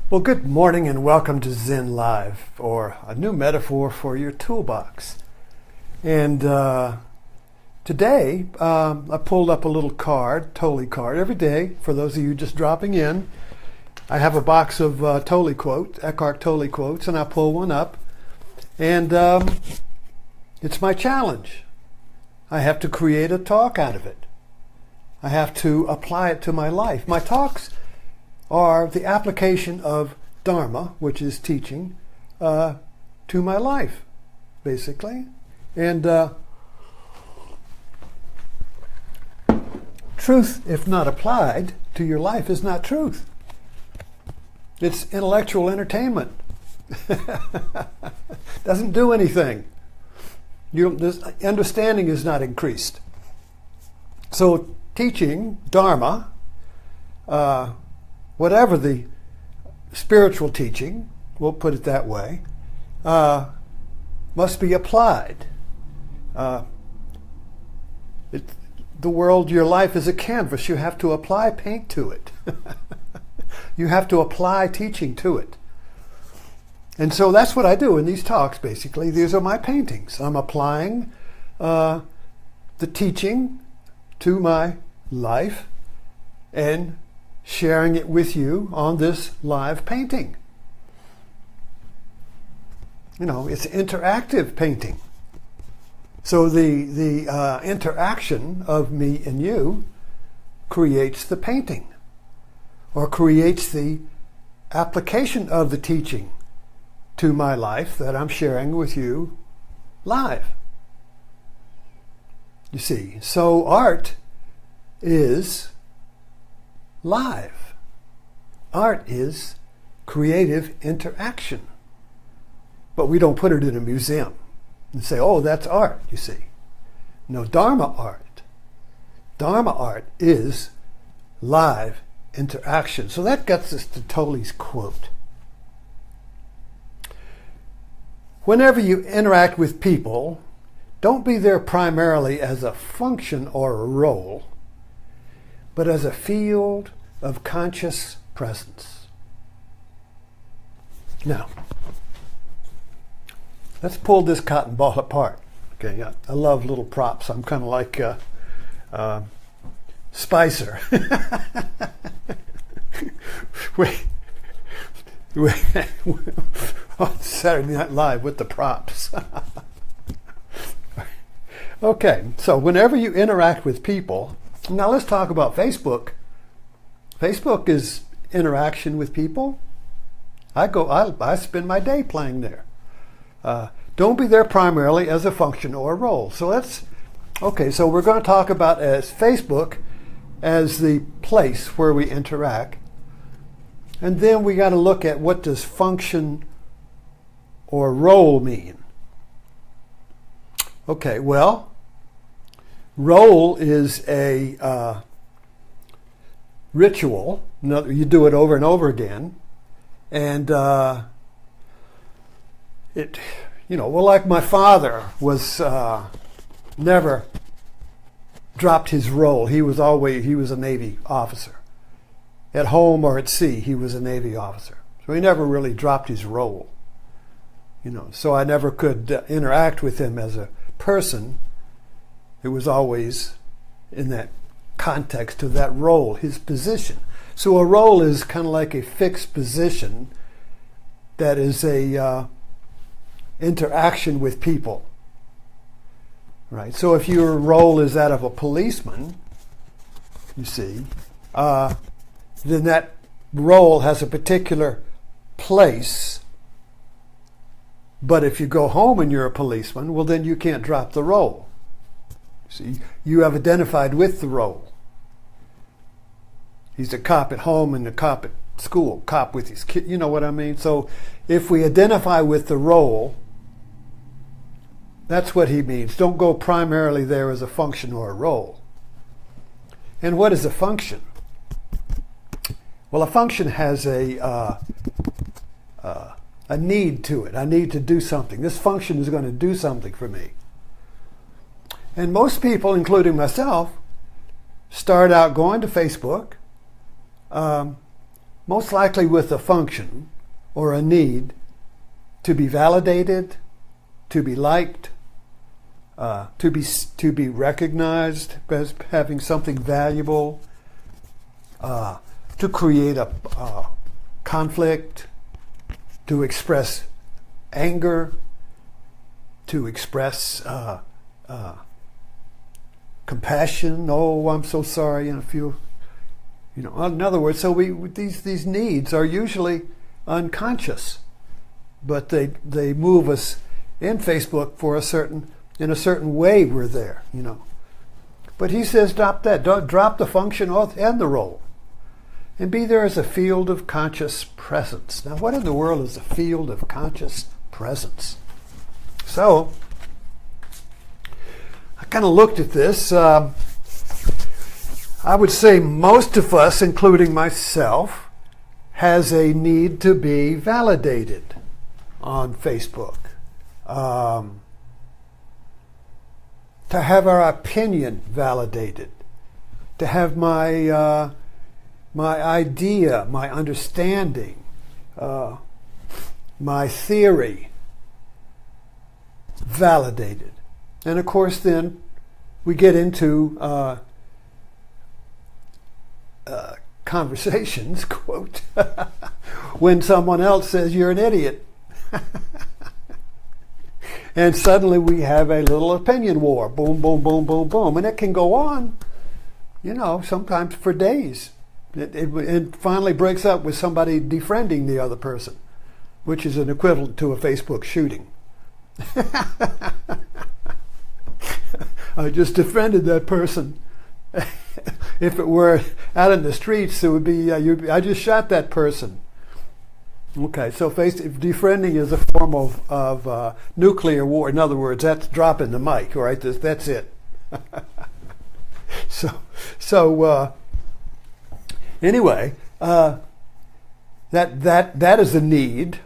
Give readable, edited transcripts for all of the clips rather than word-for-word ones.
Well, good morning and welcome to Zen Live, or a new metaphor for your toolbox. And today, I pulled up a little card, Tolle card. Every day, for those of you just dropping in, I have a box of Tolle quotes, Eckhart Tolle quotes, and I pull one up. And it's my challenge. I have to create a talk out of it. I have to apply it to my life. My talks are the application of Dharma, which is teaching, to my life, basically. And truth, if not applied to your life, is not truth. It's intellectual entertainment. Doesn't do anything. This understanding is not increased. So teaching, Dharma, whatever the spiritual teaching, we'll put it that way, must be applied. The world, your life is a canvas. You have to apply paint to it. You have to apply teaching to it. And so that's what I do in these talks, basically. These are my paintings. I'm applying the teaching to my life and sharing it with you on this live painting. You know, it's interactive painting. So the interaction of me and you creates the painting, or creates the application of the teaching to my life that I'm sharing with you live. You see, so art is live. Art is creative interaction. But we don't put it in a museum and say, oh, that's art, you see. No, Dharma art. Dharma art is live interaction. So that gets us to Tolle's quote. Whenever you interact with people, don't be there primarily as a function or a role, but as a field of conscious presence. Now, let's pull this cotton ball apart. Okay, I love little props. I'm kind of like Spicer. wait, on Saturday Night Live with the props. Okay, so whenever you interact with people, now let's talk about Facebook. Facebook is interaction with people. I spend my day playing there. Don't be there primarily as a function or a role. So so we're going to talk about as Facebook as the place where we interact. And then we got to look at, what does function or role mean? Okay, well, role is a ritual. You do it over and over again. And like my father was never dropped his role. He was a Navy officer. At home or at sea, he was a Navy officer. So he never really dropped his role. So I never could interact with him as a person. It was always in that context of that role, his position. So a role is kind of like a fixed position that is a interaction with people. Right? So if your role is that of a policeman, you see, then that role has a particular place. But if you go home and you're a policeman, well, then you can't drop the role. See, you have identified with the role. He's a cop at home and a cop at school, cop with his kid, you know what I mean? So if we identify with the role, that's what he means. Don't go primarily there as a function or a role. And what is a function? Well, a function has a need to it. I need to do something. This function is going to do something for me. And most people, including myself, start out going to Facebook most likely with a function or a need to be validated, to be liked, to be recognized as having something valuable, to create a conflict, to express anger, to express compassion. Oh, I'm so sorry, and feel, in other words, so these needs are usually unconscious, but they move us in Facebook in a certain way. We're there, But he says, drop that. Don't drop the function and the role, and be there as a field of conscious presence. Now, what in the world is a field of conscious presence? So, I kind of looked at this. I would say most of us, including myself, has a need to be validated on Facebook. To have our opinion validated. To have my idea, my understanding, my theory validated. And of course then we get into conversations, quote, when someone else says you're an idiot. And suddenly we have a little opinion war. Boom, boom, boom, boom, boom. And it can go on, sometimes for days. It finally breaks up with somebody defriending the other person, which is an equivalent to a Facebook shooting. I just defriended that person. If it were out in the streets, it would be, I just shot that person. Okay, so defriending is a form of nuclear war. In other words, that's dropping the mic, right? That's it. Anyway, that is a need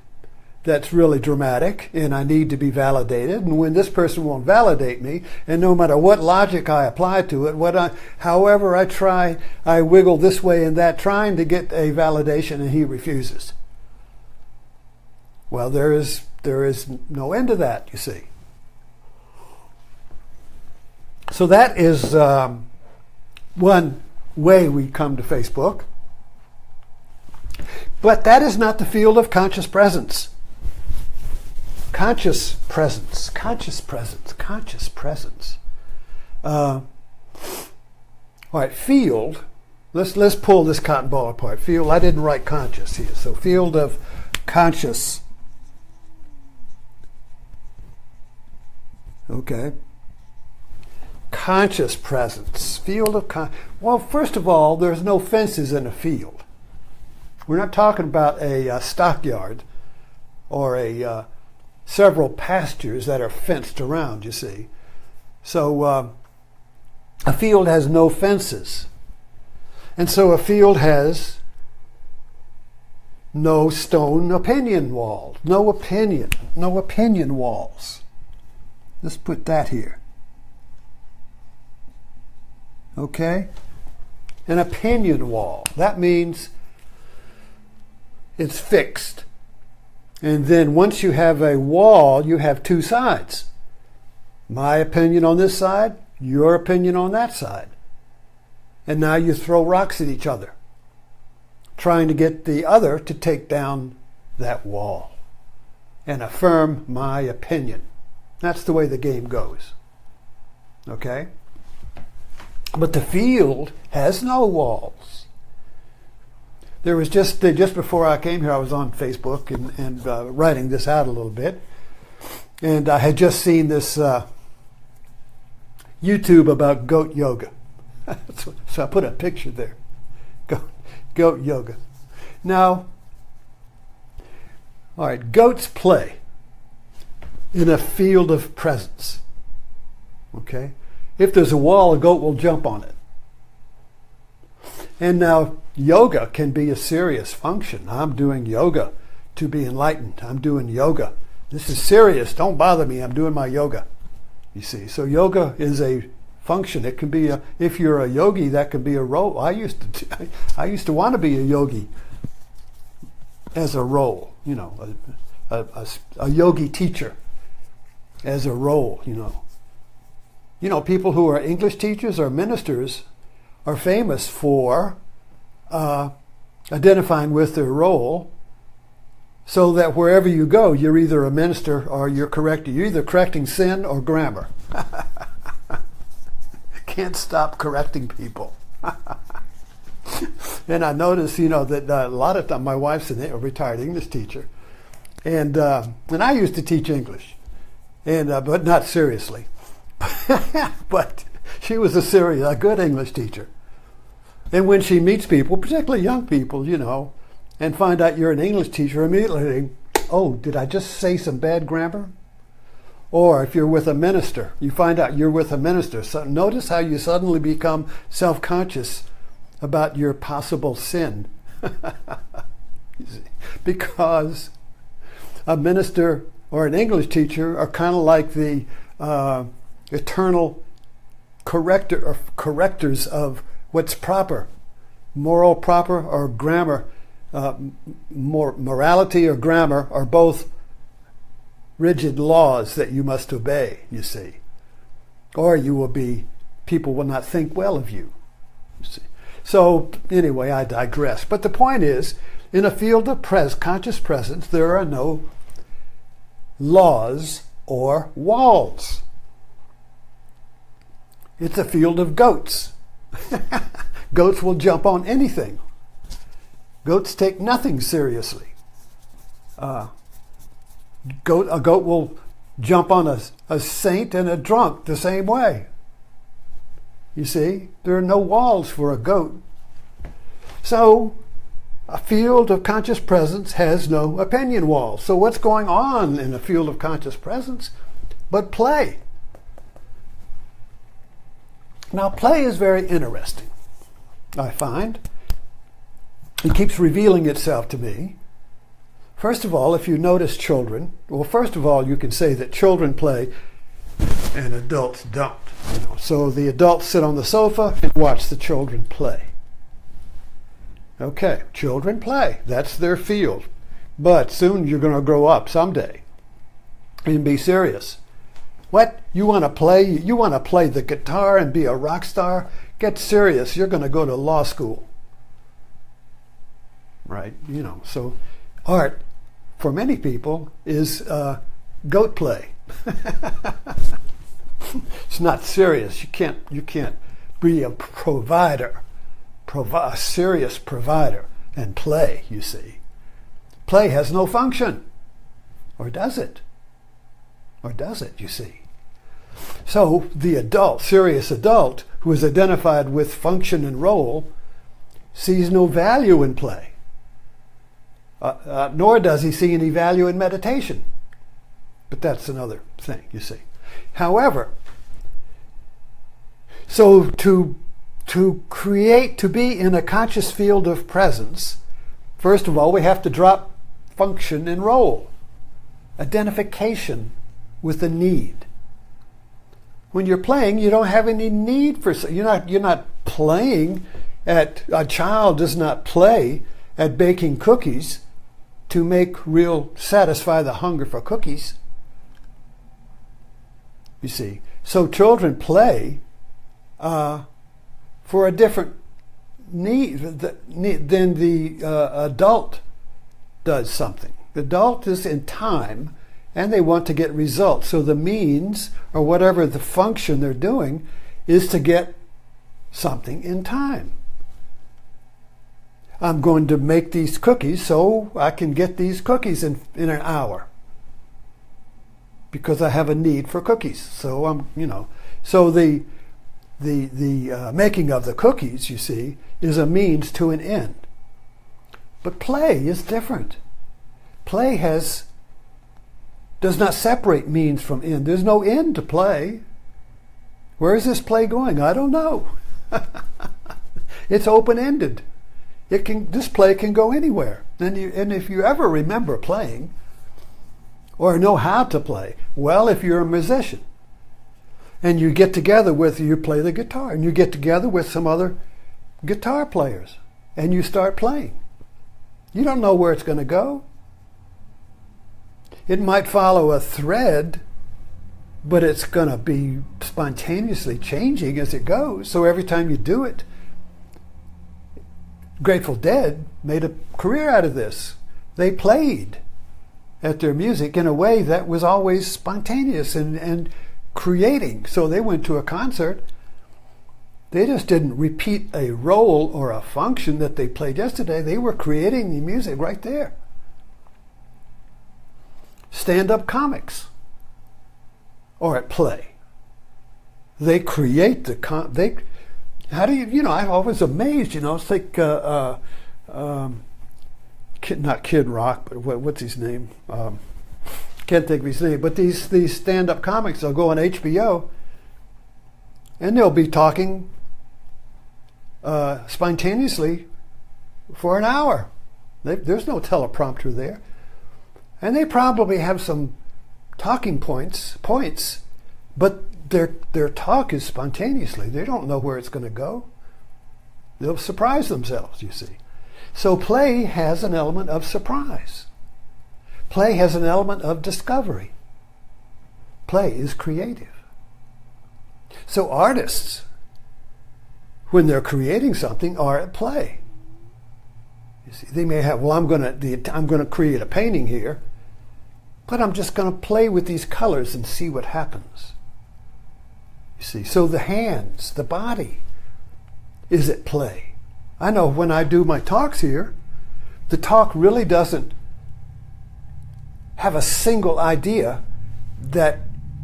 that's really dramatic, and I need to be validated. And when this person won't validate me, and no matter what logic I apply to it, however I try, I wiggle this way and that, trying to get a validation, and he refuses. Well, there is no end to that, you see. So that is one way we come to Facebook. But that is not the field of conscious presence. Conscious presence, conscious presence, conscious presence. All right, field. Let's pull this cotton ball apart. Field. I didn't write conscious here, so field of conscious. Okay. Conscious presence. Field of well, first of all, there's no fences in a field. We're not talking about a stockyard or several pastures that are fenced around, you see. So a field has no fences. And so a field has no stone opinion walls. No opinion walls. Let's put that here. Okay? An opinion wall. That means it's fixed. And then once you have a wall, you have two sides. My opinion on this side, your opinion on that side. And now you throw rocks at each other, trying to get the other to take down that wall and affirm my opinion. That's the way the game goes. Okay? But the field has no walls. There was just before I came here, I was on Facebook and writing this out a little bit. And I had just seen this YouTube about goat yoga. So I put a picture there. Goat yoga. Now, all right, goats play in a field of presence. Okay? If there's a wall, a goat will jump on it. And now, yoga can be a serious function. I'm doing yoga to be enlightened. I'm doing yoga. This is serious. Don't bother me. I'm doing my yoga. You see, so yoga is a function. It can be if you're a yogi, that can be a role. I used to want to be a yogi. as a role, you know, a yogi teacher as a role, you know. You know, people who are English teachers or ministers are famous for identifying with their role, so that wherever you go, you're either a minister or you're either correcting sin or grammar. Can't stop correcting people. And I notice, you know, that a lot of times my wife's a retired English teacher, and I used to teach English, but not seriously. But she was a good English teacher. And when she meets people, particularly young people, you know, and find out you're an English teacher, immediately, oh, did I just say some bad grammar? Or if you're with a minister, you find out you're with a minister. So notice how you suddenly become self-conscious about your possible sin. Because a minister or an English teacher are kind of like the eternal correctors of what's proper, moral proper or grammar. Morality or grammar are both rigid laws that you must obey, you see. Or people will not think well of you, you see. So anyway, I digress. But the point is, in a field of conscious presence, there are no laws or walls. It's a field of goats. Goats will jump on anything. Goats take nothing seriously. A goat will jump on a saint and a drunk the same way. You see, there are no walls for a goat. So, a field of conscious presence has no opinion walls. So what's going on in a field of conscious presence but play? Now, play is very interesting, I find. It keeps revealing itself to me. First of all, if you notice children, well, first of all, you can say that children play and adults don't. You know? So the adults sit on the sofa and watch the children play. Okay, children play. That's their field. But soon you're going to grow up someday and be serious. What? You want to play? You want to play the guitar and be a rock star? Get serious. You're going to go to law school. Right? You know, so art for many people is goat play. It's not serious. You can't be a provider, a serious provider and play, you see. Play has no function. Or does it? Or does it, you see? So the adult, serious adult, who is identified with function and role, sees no value in play. Nor does he see any value in meditation. But that's another thing, you see. However, so to be in a conscious field of presence, first of all, we have to drop function and role, identification with the need. When you're playing, you don't have any need for, you're not playing at, a child does not play at baking cookies to satisfy the hunger for cookies. You see, so children play for a different need than the adult does something. The adult is in time, and they want to get results. So the means, or whatever the function they're doing, is to get something in time. I'm going to make these cookies so I can get these cookies in an hour, because I have a need for cookies. So so the making of the cookies, you see, is a means to an end. But play is different. Play does not separate means from end. There's no end to play. Where is this play going? I don't know. It's open-ended. This play can go anywhere. And if you ever remember playing or know how to play, well, if you're a musician and you get together you play the guitar, and you get together with some other guitar players and you start playing. You don't know where it's going to go. It might follow a thread, but it's going to be spontaneously changing as it goes. So every time you do it, Grateful Dead made a career out of this. They played at their music in a way that was always spontaneous and creating. So they went to a concert. They just didn't repeat a role or a function that they played yesterday. They were creating the music right there. Stand-up comics are at play. They create the how do you know? I'm always amazed. It's like not Kid Rock, but what's his name? Can't think of his name. But these stand-up comics, they'll go on HBO, and they'll be talking spontaneously for an hour. There's no teleprompter there, and they probably have some talking points, but their talk is spontaneously. They don't know where it's going to go. They'll surprise themselves, you see. So play has an element of surprise. Play has an element of discovery. Play is creative. So artists, when they're creating something, are at play. You see, they may have, well, I'm going to create a painting here, but I'm just going to play with these colors and see what happens. You see, so the hands, the body is at play. I know when I do my talks here, the talk really doesn't have a single idea that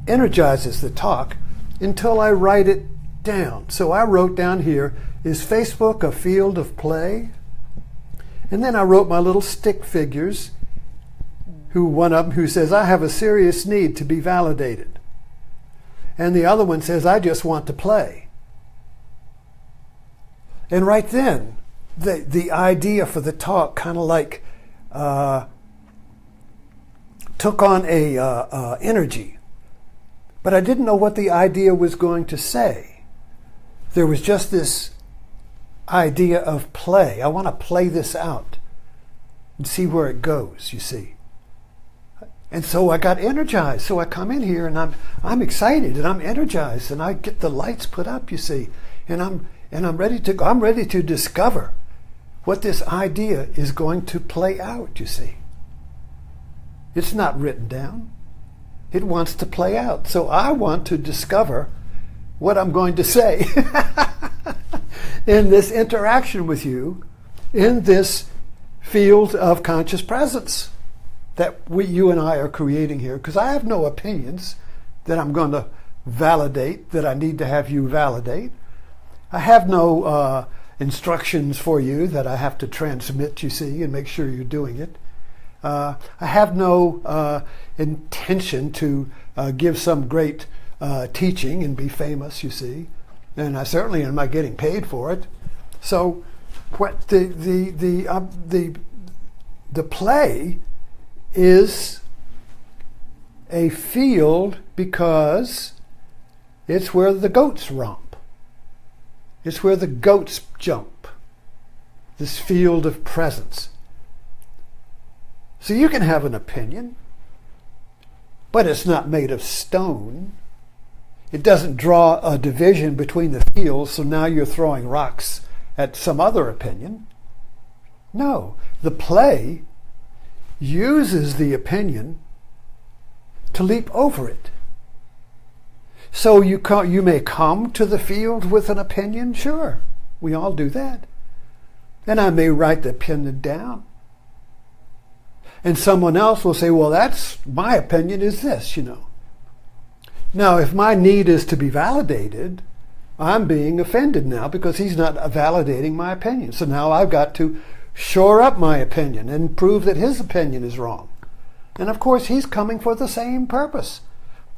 energizes the talk until I write it down. So I wrote down here, is Facebook a field of play? And then I wrote my little stick figures, one of them who says, I have a serious need to be validated. And the other one says, I just want to play. And right then, the idea for the talk kind of like took on a energy. But I didn't know what the idea was going to say. There was just this idea of play. I want to play this out and see where it goes, you see. And so I got energized. So I come in here and I'm excited and I'm energized and I get the lights put up, you see. And I'm ready to discover what this idea is going to play out, you see. It's not written down. It wants to play out. So I want to discover what I'm going to say in this interaction with you, in this field of conscious presence that you and I are creating here. Because I have no opinions that I'm going to validate, that I need to have you validate. I have no instructions for you that I have to transmit, you see, and make sure you're doing it. I have no intention to give some great teaching and be famous, you see, and I certainly am not getting paid for it. So, what the play is a field because it's where the goats romp. It's where the goats jump. This field of presence. So you can have an opinion, but it's not made of stone. It doesn't draw a division between the fields, so now you're throwing rocks at some other opinion. No, the play uses the opinion to leap over it. So you may come to the field with an opinion, sure, we all do that. And I may write the opinion down. And someone else will say, well, that's my opinion is this, you know. Now, if my need is to be validated, I'm being offended now because he's not validating my opinion. So now I've got to shore up my opinion and prove that his opinion is wrong. And of course, he's coming for the same purpose,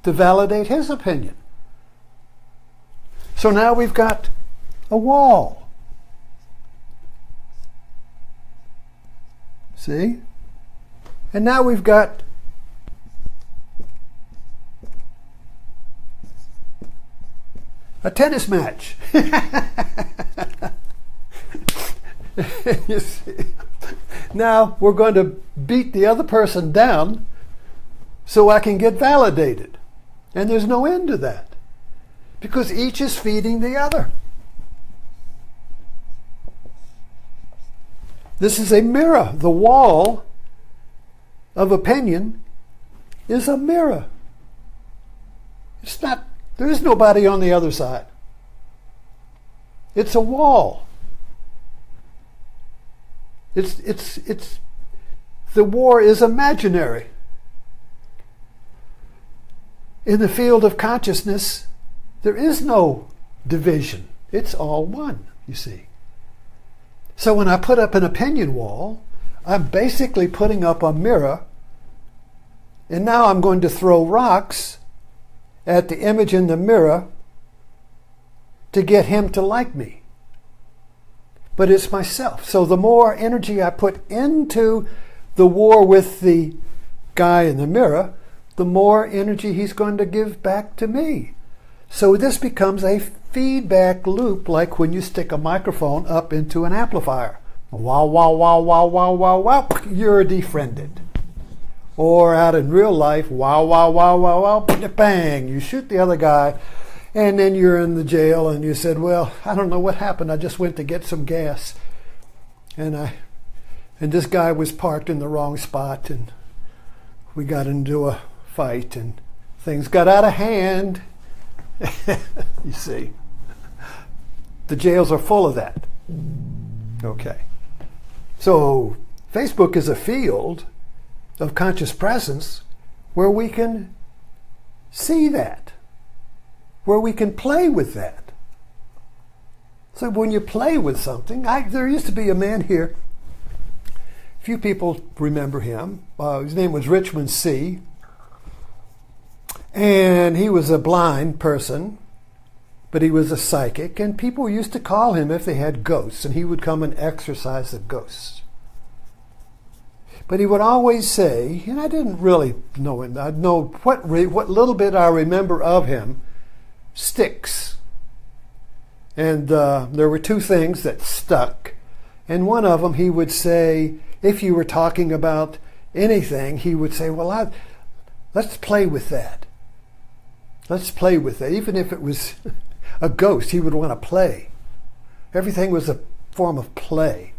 to validate his opinion. So now we've got a wall. See? And now we've got a tennis match. You see? Now we're going to beat the other person down so I can get validated. And there's no end to that, because each is feeding the other. This is a mirror. The wall of opinion is a mirror. It's not, there is nobody on the other side. It's a wall. The war is imaginary. In the field of consciousness, there is no division. It's all one, you see. So when I put up an opinion wall, I'm basically putting up a mirror, and now I'm going to throw rocks at the image in the mirror to get him to like me. But it's myself. So the more energy I put into the war with the guy in the mirror, the more energy he's going to give back to me. So this becomes a feedback loop, like when you stick a microphone up into an amplifier. Wow, wow, wow, wow, wow, wow, wow, you're defriended. Or out in real life, wow, wow, wow, wow, wow, bang, you shoot the other guy, and then you're in the jail and you said, well, I don't know what happened. I just went to get some gas. And this guy was parked in the wrong spot, and we got into a fight and things got out of hand. You see, the jails are full of that. Okay. So Facebook is a field of conscious presence where we can see that, where we can play with that. So when you play with something, there used to be a man here, few people remember him. His name was Richmond C. And he was a blind person, but he was a psychic, and people used to call him if they had ghosts, and he would come and exorcise the ghosts. But he would always say, and I didn't really know him, I know what little bit I remember of him sticks. And there were two things that stuck. And one of them, he would say, if you were talking about anything, he would say, well, let's play with that. Let's play with that. Even if it was a ghost, he would want to play. Everything was a form of play.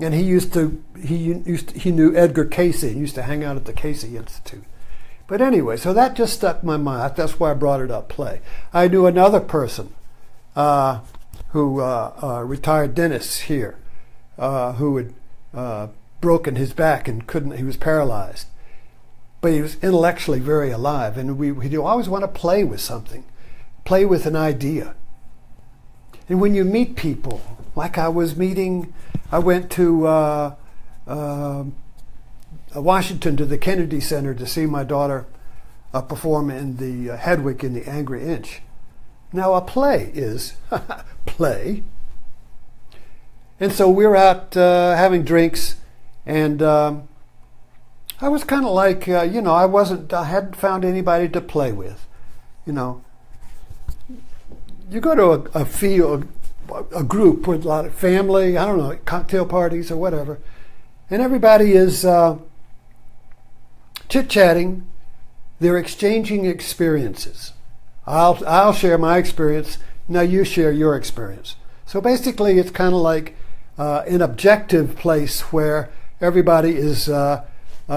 And he knew Edgar Cayce. He used to hang out at the Cayce Institute. But anyway, so that just stuck in my mind. That's why I brought it up, play. I knew another person who retired dentist here, who had broken his back and he was paralyzed. But he was intellectually very alive, and we always want to play with something, play with an idea. And when you meet people, like I went to Washington to the Kennedy Center to see my daughter perform in the Hedwig in the Angry Inch. Now a play is play. And so we're out having drinks, and I was kind of like, I hadn't found anybody to play with. You go to a field, a group with a lot of family, I don't know, cocktail parties or whatever, and everybody is chit-chatting. They're exchanging experiences. I'll share my experience, now you share your experience. So basically it's kind of like an objective place where everybody is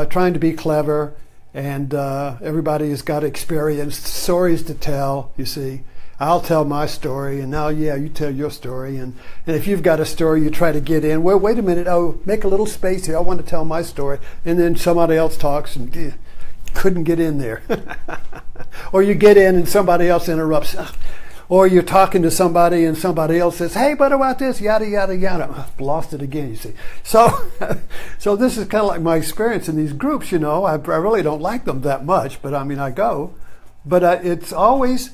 trying to be clever, and everybody has got experience, stories to tell, you see. I'll tell my story, and now, you tell your story. And if you've got a story, you try to get in. Well, wait a minute. Oh, make a little space here. I want to tell my story. And then somebody else talks, and couldn't get in there. Or you get in, and somebody else interrupts. Or you're talking to somebody, and somebody else says, hey, what about this? Yada, yada, yada. Lost it again, you see. So this is kind of like my experience in these groups, I really don't like them that much, but I go. But it's always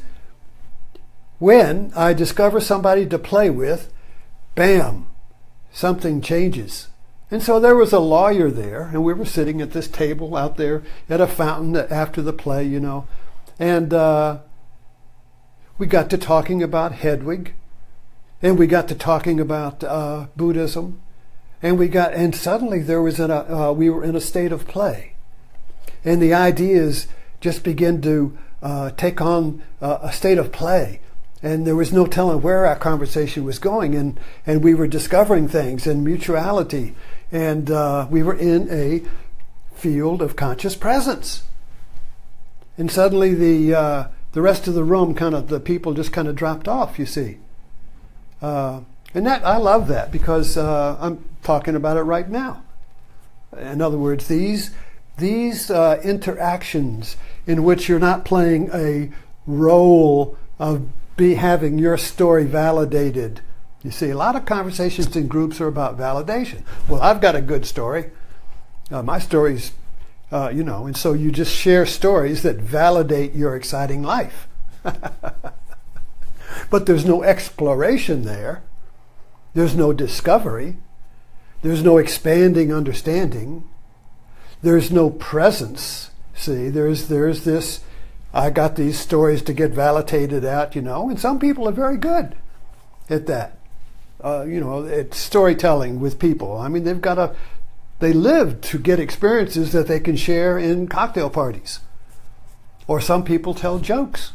when I discover somebody to play with, bam, something changes. And so there was a lawyer there, and we were sitting at this table out there at a fountain after the play, and we got to talking about Hedwig, and we got to talking about Buddhism, And suddenly we were in a state of play. And the ideas just began to take on a state of play. And there was no telling where our conversation was going. And we were discovering things and mutuality. And we were in a field of conscious presence. And suddenly the rest of the room, the people just kind of dropped off, you see. And I love that, because I'm talking about it right now. In other words, these interactions in which you're not playing a role of having your story validated. You see, a lot of conversations in groups are about validation. Well, I've got a good story. My story's, and so you just share stories that validate your exciting life. But there's no exploration there. There's no discovery. There's no expanding understanding. There's no presence. See, there's this, I got these stories to get validated at, and some people are very good at that. It's storytelling with people. I mean, they live to get experiences that they can share in cocktail parties. Or some people tell jokes.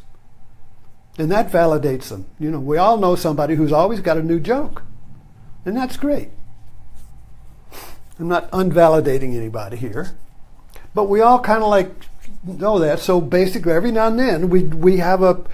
And that validates them. We all know somebody who's always got a new joke. And that's great. I'm not unvalidating anybody here. But we all kind of know that. So basically, every now and then, we have a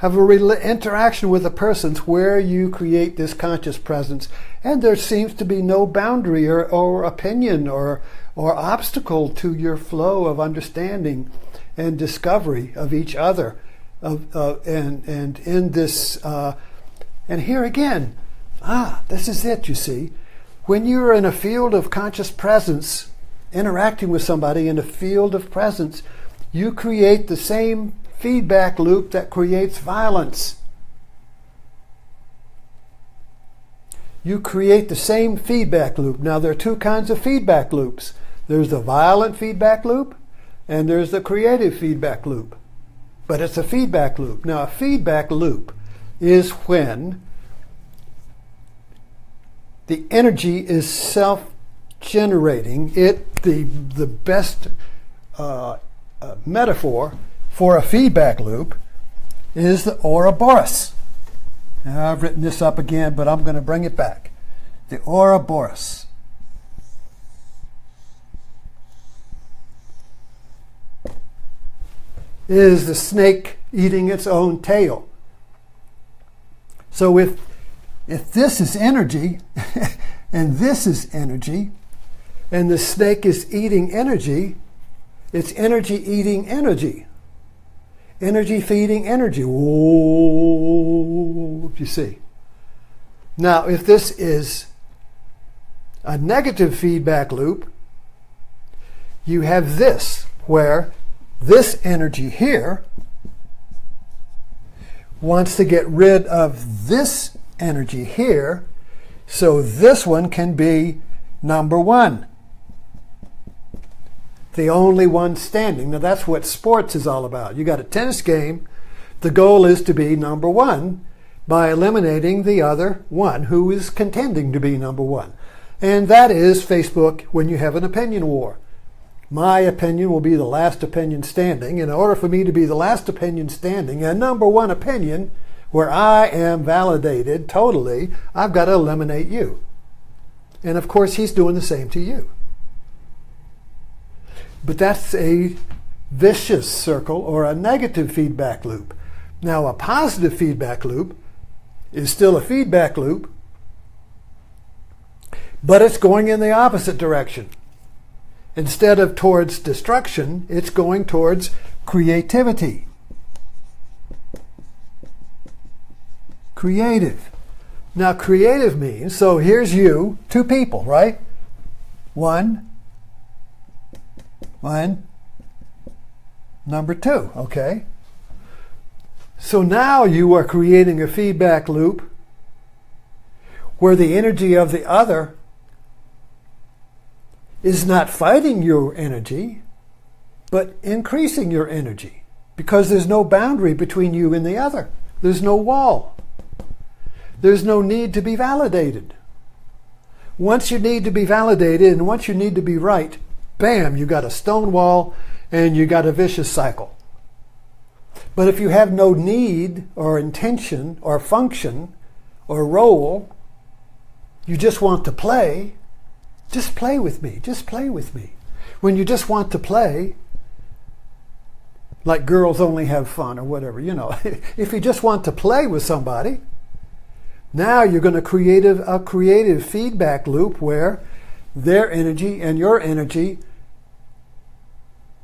interaction with a person where you create this conscious presence, and there seems to be no boundary or opinion or obstacle to your flow of understanding and discovery of each other. And in this, and here again, this is it, you see. When you're in a field of conscious presence, interacting with somebody in a field of presence, you create the same feedback loop that creates violence. You create the same feedback loop. Now, there are two kinds of feedback loops. There's the violent feedback loop, and there's the creative feedback loop. But it's a feedback loop. Now, a feedback loop is when the energy is self-generating. The best metaphor for a feedback loop is the Ouroboros. Now, I've written this up again, but I'm going to bring it back. The Ouroboros. Is the snake eating its own tail. So if this is energy, and this is energy, and the snake is eating energy, it's energy eating energy. Energy feeding energy. Whoa, you see. Now, if this is a negative feedback loop, you have this, where this energy here wants to get rid of this energy here, so this one can be number one. The only one standing. Now, that's what sports is all about. You got a tennis game. The goal is to be number one by eliminating the other one who is contending to be number one. And that is Facebook when you have an opinion war. My opinion will be the last opinion standing. In order for me to be the last opinion standing, and number one opinion, where I am validated totally, I've got to eliminate you. And of course, he's doing the same to you. But that's a vicious circle or a negative feedback loop. Now, a positive feedback loop is still a feedback loop, but it's going in the opposite direction. Instead of towards destruction, it's going towards creativity. Creative. Now, creative means, so here's you, two people, right? One, number two, okay? So now you are creating a feedback loop where the energy of the other is not fighting your energy, but increasing your energy, because there's no boundary between you and the other. There's no wall. There's no need to be validated. Once you need to be validated and once you need to be right, bam, you got a stone wall and you got a vicious cycle. But if you have no need or intention or function or role, you just want to play, just play with me, just play with me. When you just want to play, like girls only have fun or whatever, if you just want to play with somebody, now you're going to create a creative feedback loop where their energy and your energy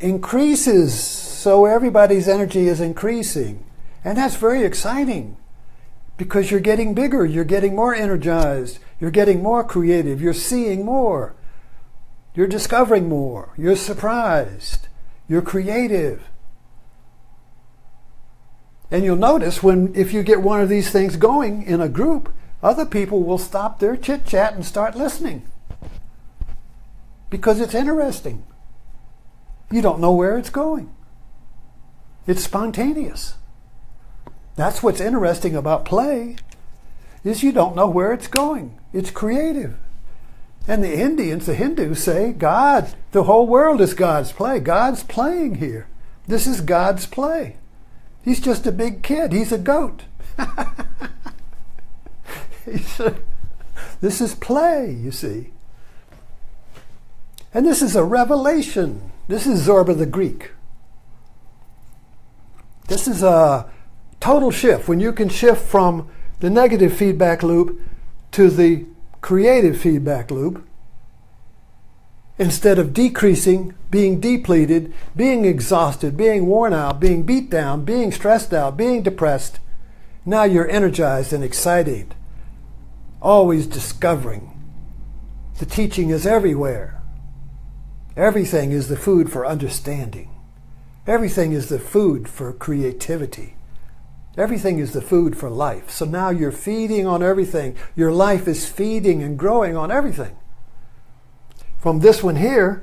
increases, so everybody's energy is increasing. And that's very exciting because you're getting bigger, you're getting more energized, you're getting more creative, you're seeing more, you're discovering more, you're surprised, you're creative. And you'll notice if you get one of these things going in a group, other people will stop their chit-chat and start listening because it's interesting. You don't know where it's going. It's spontaneous. That's what's interesting about play, is you don't know where it's going. It's creative. And the Hindus say, God, the whole world is God's play. God's playing here. This is God's play. He's just a big kid. He's a goat. This is play, you see. And this is a revelation. This is Zorba the Greek. This is a total shift. When you can shift from the negative feedback loop to the creative feedback loop, instead of decreasing, being depleted, being exhausted, being worn out, being beat down, being stressed out, being depressed, now you're energized and excited, always discovering. The teaching is everywhere. Everything is the food for understanding. Everything is the food for creativity. Everything is the food for life. So now you're feeding on everything. Your life is feeding and growing on everything. From this one here,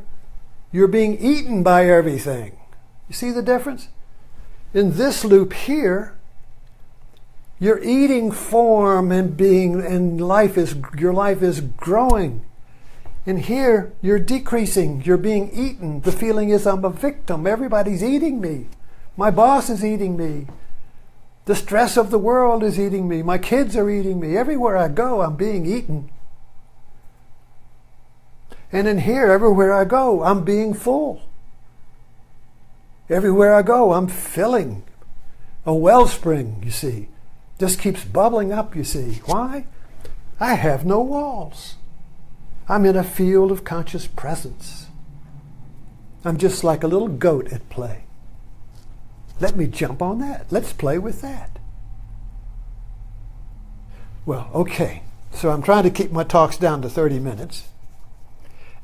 you're being eaten by everything. You see the difference? In this loop here, you're eating form and being, and your life is growing. And here, you're decreasing, you're being eaten. The feeling is I'm a victim. Everybody's eating me. My boss is eating me. The stress of the world is eating me. My kids are eating me. Everywhere I go, I'm being eaten. And in here, everywhere I go, I'm being full. Everywhere I go, I'm filling. A wellspring, you see, just keeps bubbling up, you see. Why? I have no walls. I'm in a field of conscious presence. I'm just like a little goat at play. Let me jump on that. Let's play with that. Well, okay. So I'm trying to keep my talks down to 30 minutes.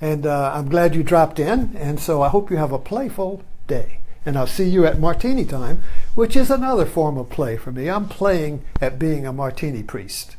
And I'm glad you dropped in. And so I hope you have a playful day. And I'll see you at Martini time, which is another form of play for me. I'm playing at being a martini priest.